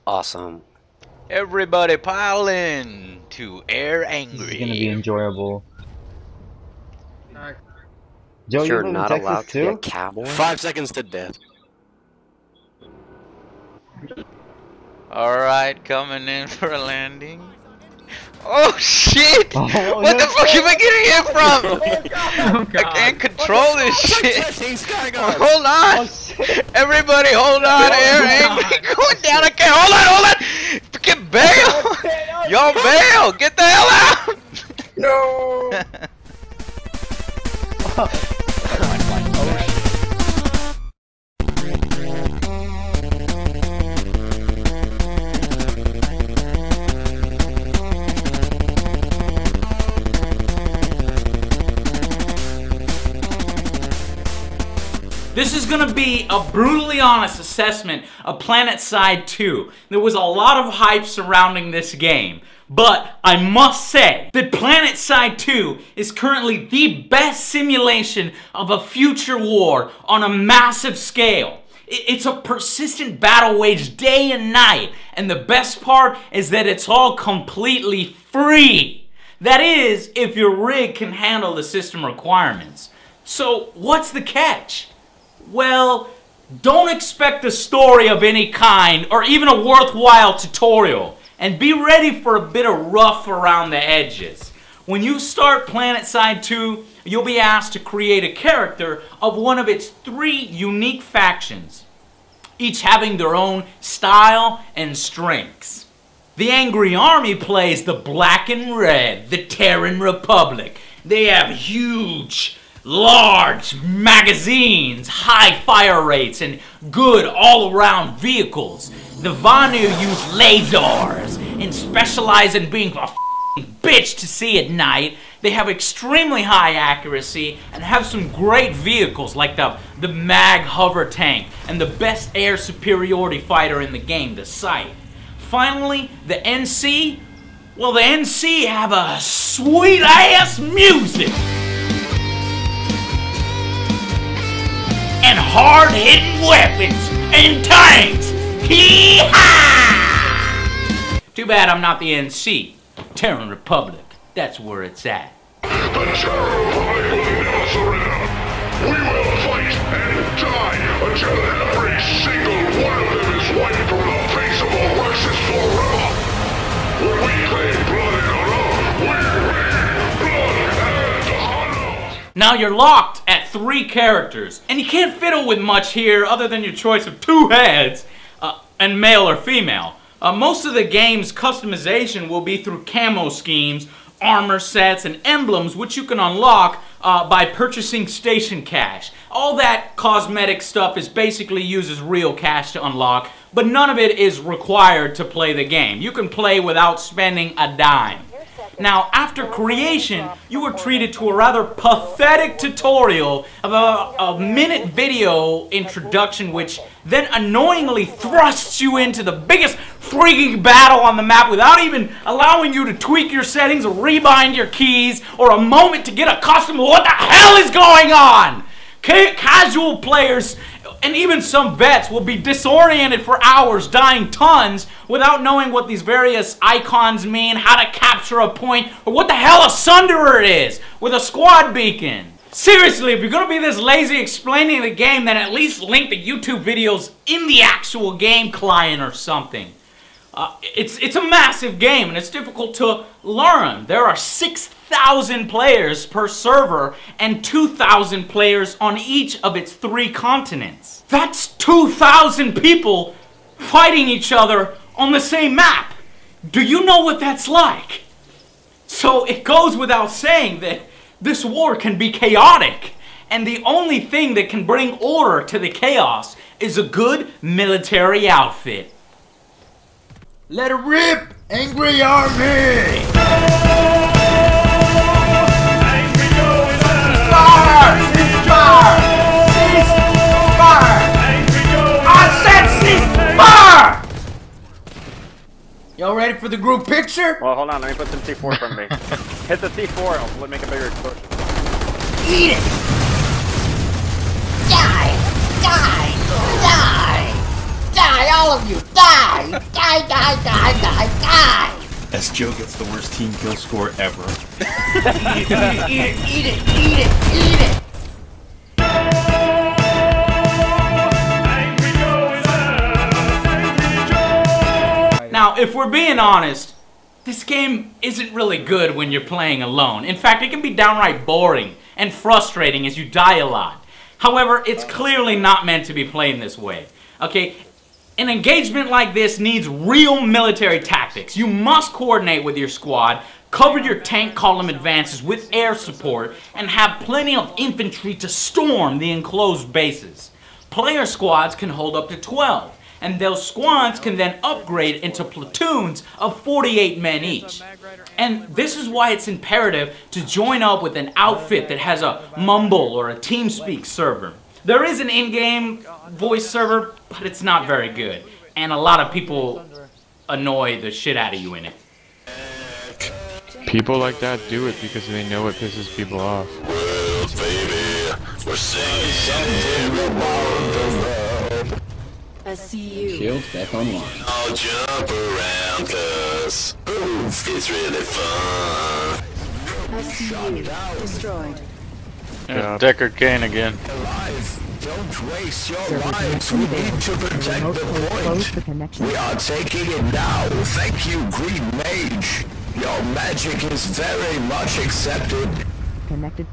Awesome. Everybody pile in to Air Angry. This is gonna be enjoyable. Joe, you You're live in not Texas allowed to be too? a cowboy? 5 seconds to death. Alright, coming in for a landing. Oh shit! Oh, What no. the fuck am I getting hit from? I can't control this shit. Hold on! Oh, shit. Everybody hold on, Air Angry going down. I can't. Hold on! Freaking bail! Y'all bail! Get the hell out! No! This is gonna be a brutally honest assessment of PlanetSide 2. There was a lot of hype surrounding this game, but I must say that PlanetSide 2 is currently the best simulation of a future war on a massive scale. It's a persistent battle waged day and night, and the best part is that it's all completely free. That is, if your rig can handle the system requirements. So what's the catch? Well, don't expect a story of any kind or even a worthwhile tutorial, and be ready for a bit of rough around the edges. When you start PlanetSide 2, you'll be asked to create a character of one of its 3 unique factions, each having their own style and strengths. The Angry Army plays the Black and Red, the Terran Republic. They have huge, large magazines, high fire rates, and good all-around vehicles. The Vanu use lasers and specialize in being a bitch to see at night. They have extremely high accuracy and have some great vehicles like the Mag Hover Tank and the best air superiority fighter in the game, the Scythe. Finally, the NC, well, the NC have a sweet-ass music and hard-hitting weapons and tanks. Hee-haw! Too bad I'm not the NC. Terran Republic, that's where it's at. The terror will never surrender. We will fight and die until every single one of them is wiped from the face of all races forever. When we claim blood and honor, we mean blood and honor. Now you're locked at 3 characters, and you can't fiddle with much here other than your choice of 2 heads, and male or female. Most of the game's customization will be through camo schemes, armor sets, and emblems, which you can unlock by purchasing station cash. All that cosmetic stuff is basically uses real cash to unlock, but none of it is required to play the game. You can play without spending a dime. Now, after creation, you were treated to a rather pathetic tutorial of a minute video introduction, which then annoyingly thrusts you into the biggest freaking battle on the map without even allowing you to tweak your settings or rebind your keys or a moment to get accustomed to what the hell is going on. Casual players and even some vets will be disoriented for hours, dying tons, without knowing what these various icons mean, how to capture a point, or what the hell a Sunderer is with a squad beacon. Seriously, if you're gonna be this lazy explaining the game, then at least link the YouTube videos in the actual game client or something. It's a massive game and it's difficult to learn. There are 6,000 players per server and 2,000 players on each of its 3 continents. That's 2,000 people fighting each other on the same map. Do you know what that's like? So it goes without saying that this war can be chaotic, and the only thing that can bring order to the chaos is a good military outfit. Let it rip! Angry Army! Fire! Cease fire! Cease fire! I said cease fire! Y'all ready for the group picture? Well, hold on, let me put some C4 from me. Hit the C4, I'll make a bigger explosion. Eat it! Die! Die! Die! Die! all of you. Die! Die, die, die, die, die! As Joe gets the worst team kill score ever. Eat it, eat it, eat it, eat it, eat it! Now, if we're being honest, this game isn't really good when you're playing alone. In fact, it can be downright boring and frustrating as you die a lot. However, it's clearly not meant to be played this way. Okay, an engagement like this needs real military tactics. You must coordinate with your squad, cover your tank column advances with air support, and have plenty of infantry to storm the enclosed bases. Player squads can hold up to 12. And those squads can then upgrade into platoons of 48 men each. And this is why it's imperative to join up with an outfit that has a Mumble or a TeamSpeak server. There is an in-game voice server, but it's not very good. And a lot of people annoy the shit out of you in it. People like that do it because they know it pisses people off. SCU. Shield back online. I'll jump around cause oof, it's really fun. SCU destroyed. There's Deckard Cain again. Don't waste your lives. We need to protect the point. We are taking it now. Thank you, Green Mage. Your magic is very much accepted.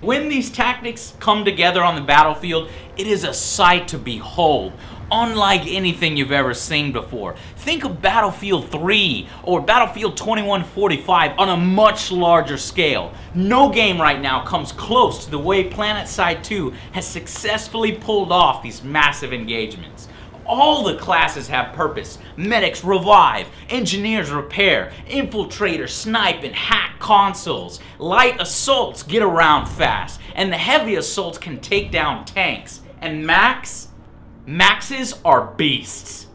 When these tactics come together on the battlefield, it is a sight to behold, unlike anything you've ever seen before. Think of Battlefield 3 or Battlefield 2145 on a much larger scale. No game right now comes close to the way PlanetSide 2 has successfully pulled off these massive engagements. All the classes have purpose. Medics revive, engineers repair, infiltrators snipe and hack consoles, light assaults get around fast, and the heavy assaults can take down tanks. And Maxes are beasts.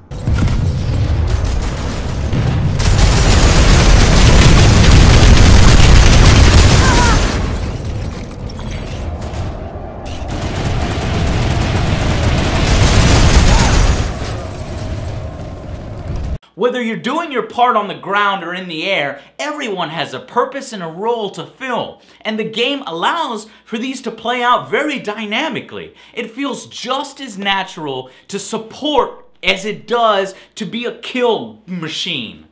Whether you're doing your part on the ground or in the air, everyone has a purpose and a role to fill. And the game allows for these to play out very dynamically. It feels just as natural to support as it does to be a kill machine.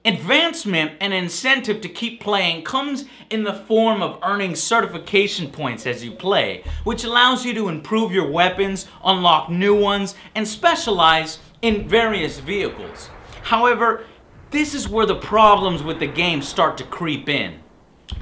Advancement and incentive to keep playing comes in the form of earning certification points as you play, which allows you to improve your weapons, unlock new ones, and specialize in various vehicles. However, this is where the problems with the game start to creep in.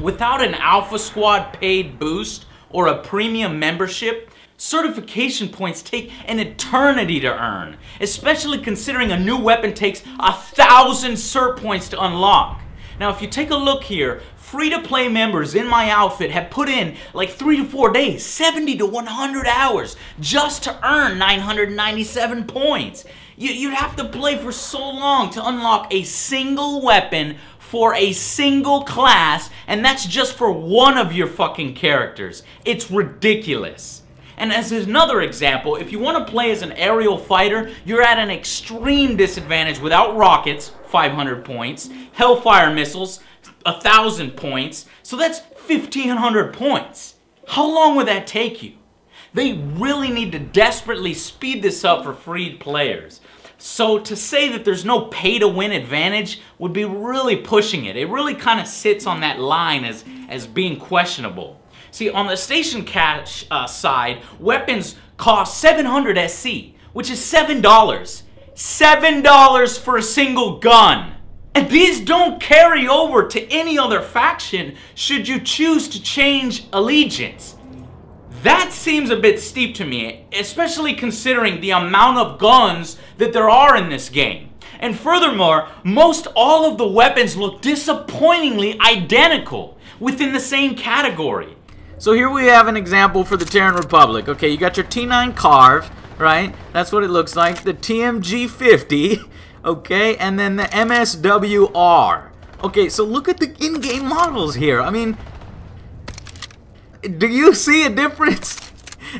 Without an Alpha Squad paid boost or a premium membership, certification points take an eternity to earn, especially considering a new weapon takes 1,000 cert points to unlock. Now, if you take a look here, free-to-play members in my outfit have put in like 3 to 4 days, 70 to 100 hours just to earn 997 points. You'd have to play for so long to unlock a single weapon for a single class, and that's just for one of your fucking characters. It's ridiculous. And as another example, if you want to play as an aerial fighter, you're at an extreme disadvantage without rockets, 500 points, Hellfire missiles, 1,000 points, so that's 1,500 points. How long would that take you? They really need to desperately speed this up for free players. So to say that there's no pay-to-win advantage would be really pushing it. It really kind of sits on that line as being questionable. See, on the station cash side, weapons cost 700 SC, which is $7. $7 for a single gun. And these don't carry over to any other faction should you choose to change allegiance. That seems a bit steep to me, especially considering the amount of guns that there are in this game. And furthermore, most all of the weapons look disappointingly identical within the same category. So here we have an example for the Terran Republic. Okay, you got your T9 Carve, right? That's what it looks like. The TMG-50, okay? And then the MSWR. Okay, so look at the in-game models here. I mean, do you see a difference?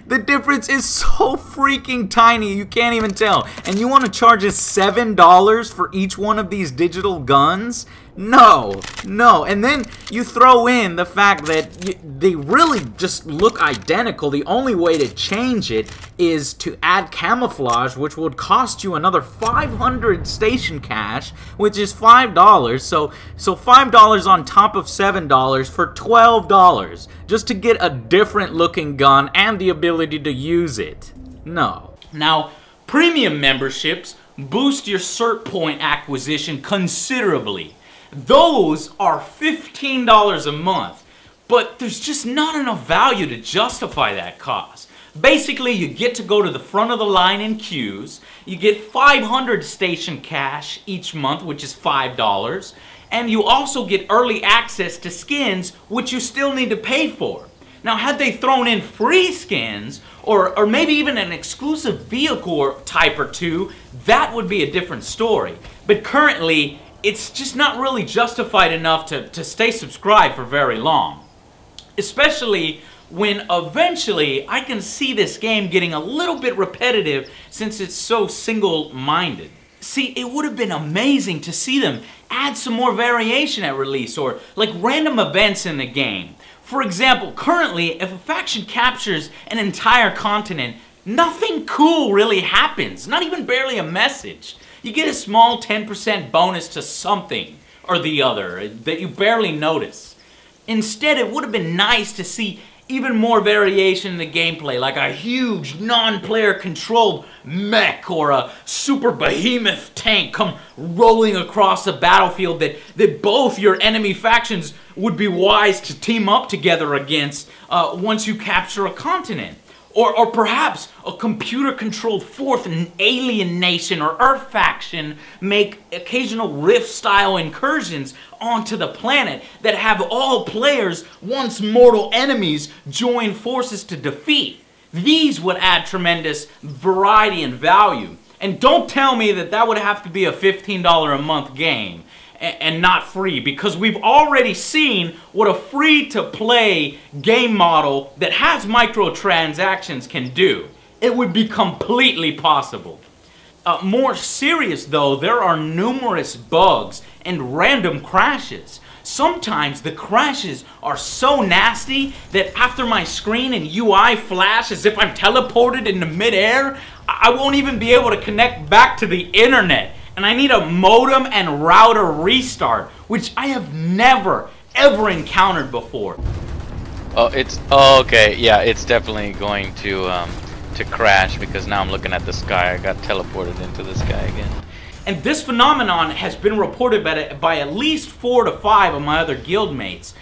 The difference is so freaking tiny, you can't even tell. And you want to charge us $7 for each one of these digital guns? No, no. And then you throw in the fact that they really just look identical. The only way to change it is to add camouflage, which would cost you another 500 station cash, which is $5. So $5 on top of $7 for $12 just to get a different looking gun and the ability to use it. No. Now, premium memberships boost your cert point acquisition considerably. Those are $15 a month, but there's just not enough value to justify that cost. Basically, you get to go to the front of the line in queues, you get 500 station cash each month, which is $5, and you also get early access to skins, which you still need to pay for. Now, had they thrown in free skins, or maybe even an exclusive vehicle type or two, that would be a different story. But currently, it's just not really justified enough to stay subscribed for very long. Especially when eventually I can see this game getting a little bit repetitive since it's so single-minded. See, it would have been amazing to see them add some more variation at release, or like random events in the game. For example, currently, if a faction captures an entire continent, nothing cool really happens, not even barely a message. You get a small 10% bonus to something or the other that you barely notice. Instead, it would have been nice to see even more variation in the gameplay, like a huge non-player controlled mech or a super behemoth tank come rolling across the battlefield that both your enemy factions would be wise to team up together against once you capture a continent. Or perhaps a computer-controlled fourth alien nation or Earth faction make occasional Rift-style incursions onto the planet that have all players, once mortal enemies, join forces to defeat. These would add tremendous variety and value. And don't tell me that would have to be a $15 a month game and not free, because we've already seen what a free-to-play game model that has microtransactions can do. It would be completely possible. More serious though, there are numerous bugs and random crashes. Sometimes the crashes are so nasty that after my screen and UI flash as if I'm teleported into midair, I won't even be able to connect back to the internet. And I need a modem and router restart, which I have never, ever encountered before. Okay, yeah, it's definitely going to crash because now I'm looking at the sky. I got teleported into the sky again. And this phenomenon has been reported by at least 4 to 5 of my other guildmates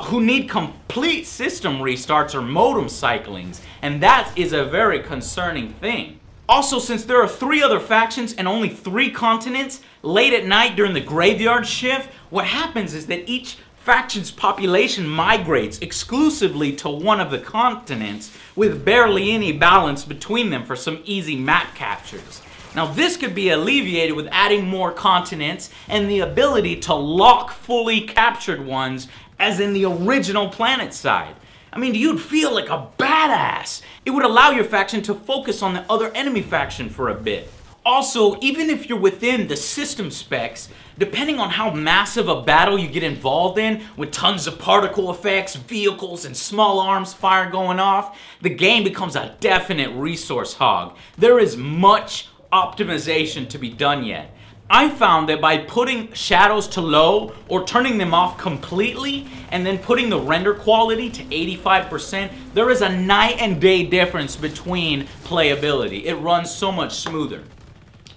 who need complete system restarts or modem cyclings, and that is a very concerning thing. Also, since there are 3 other factions and only 3 continents, late at night during the graveyard shift, what happens is that each faction's population migrates exclusively to one of the continents with barely any balance between them for some easy map captures. Now, this could be alleviated with adding more continents and the ability to lock fully captured ones as in the original planet side. I mean, you'd feel like a badass. It would allow your faction to focus on the other enemy faction for a bit. Also, even if you're within the system specs, depending on how massive a battle you get involved in, with tons of particle effects, vehicles, and small arms fire going off, the game becomes a definite resource hog. There is much optimization to be done yet. I found that by putting shadows to low or turning them off completely and then putting the render quality to 85%, there is a night and day difference between playability. It runs so much smoother.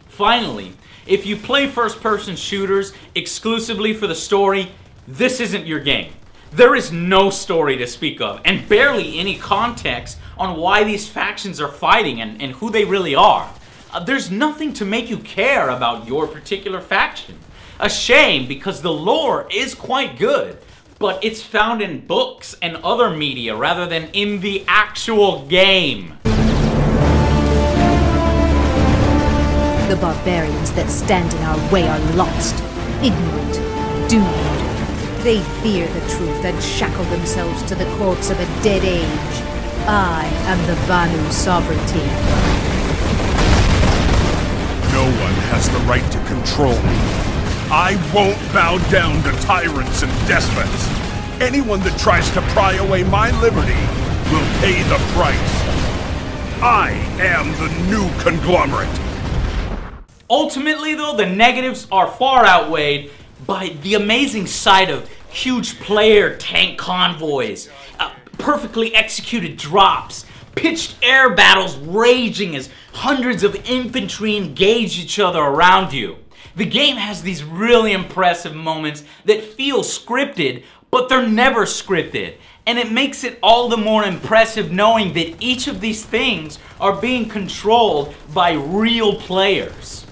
Finally, if you play first-person shooters exclusively for the story, this isn't your game. There is no story to speak of and barely any context on why these factions are fighting and who they really are. There's nothing to make you care about your particular faction. A shame, because the lore is quite good, but it's found in books and other media rather than in the actual game. The barbarians that stand in our way are lost, ignorant, doomed. They fear the truth and shackle themselves to the corpse of a dead age. I am the Banu sovereignty. No one has the right to control me. I won't bow down to tyrants and despots. Anyone that tries to pry away my liberty will pay the price. I am the new conglomerate. Ultimately, though, the negatives are far outweighed by the amazing sight of huge player tank convoys, perfectly executed drops, pitched air battles raging as hundreds of infantry engage each other around you. The game has these really impressive moments that feel scripted, but they're never scripted. And it makes it all the more impressive knowing that each of these things are being controlled by real players.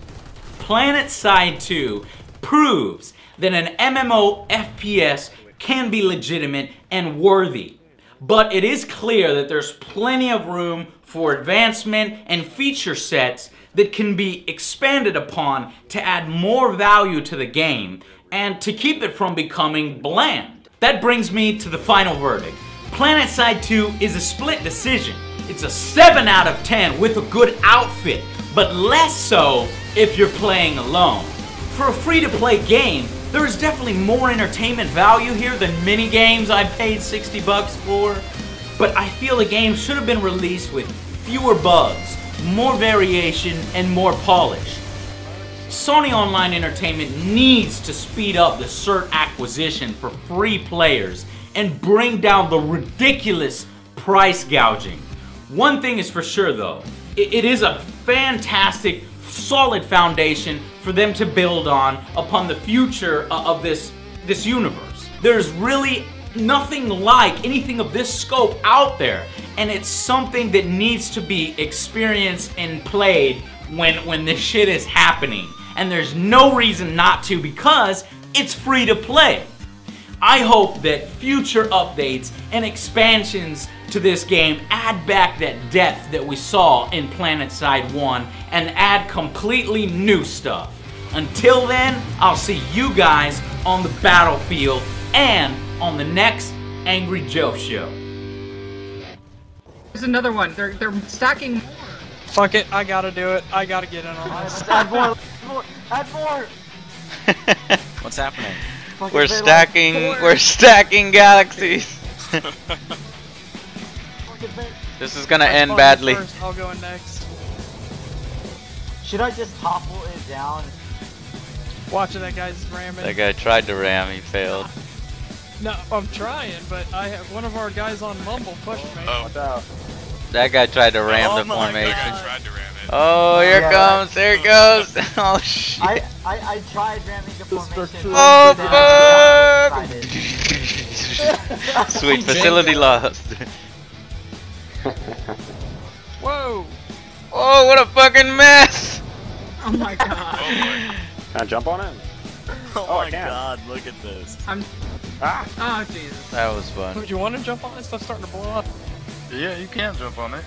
PlanetSide 2 proves that an MMO FPS can be legitimate and worthy. But it is clear that there's plenty of room for advancement and feature sets that can be expanded upon to add more value to the game and to keep it from becoming bland. That brings me to the final verdict. PlanetSide 2 is a split decision. It's a 7 out of 10 with a good outfit, but less so if you're playing alone. For a free-to-play game, there is definitely more entertainment value here than mini games I paid $60 for, but I feel the game should have been released with fewer bugs, more variation, and more polish. Sony Online Entertainment needs to speed up the cert acquisition for free players and bring down the ridiculous price gouging. One thing is for sure though, it is a fantastic, solid foundation for them to build on upon the future of this universe. There's really nothing like anything of this scope out there, and it's something that needs to be experienced and played when this shit is happening. And there's no reason not to because it's free to play. I hope that future updates and expansions to this game add back that depth that we saw in PlanetSide 1 and add completely new stuff. Until then, I'll see you guys on the battlefield and on the next Angry Joe show. There's another one. They're stacking. Fuck it, I gotta do it. I gotta get in on this. Add more! Add more! What's happening? We're stacking galaxies. This is gonna end badly. First, I'll go in next. Should I just topple it down? Watching that guy's ramming. That guy tried to ram, he failed. No, I'm trying, but I have one of our guys on Mumble pushed me. Watch out. That guy tried to ram the formation. That guy tried to ram it. Oh, here it comes, there it goes. Oh shit. I tried ramming the formation. Oh fuck! Sweet, facility lost. Whoa! Oh, what a fucking mess! Oh my god. Oh boy. Can I jump on it? Oh my god, look at this. Oh Jesus. That was fun. Would you want to jump on this? Stuff's starting to blow up. Yeah, you can jump on it.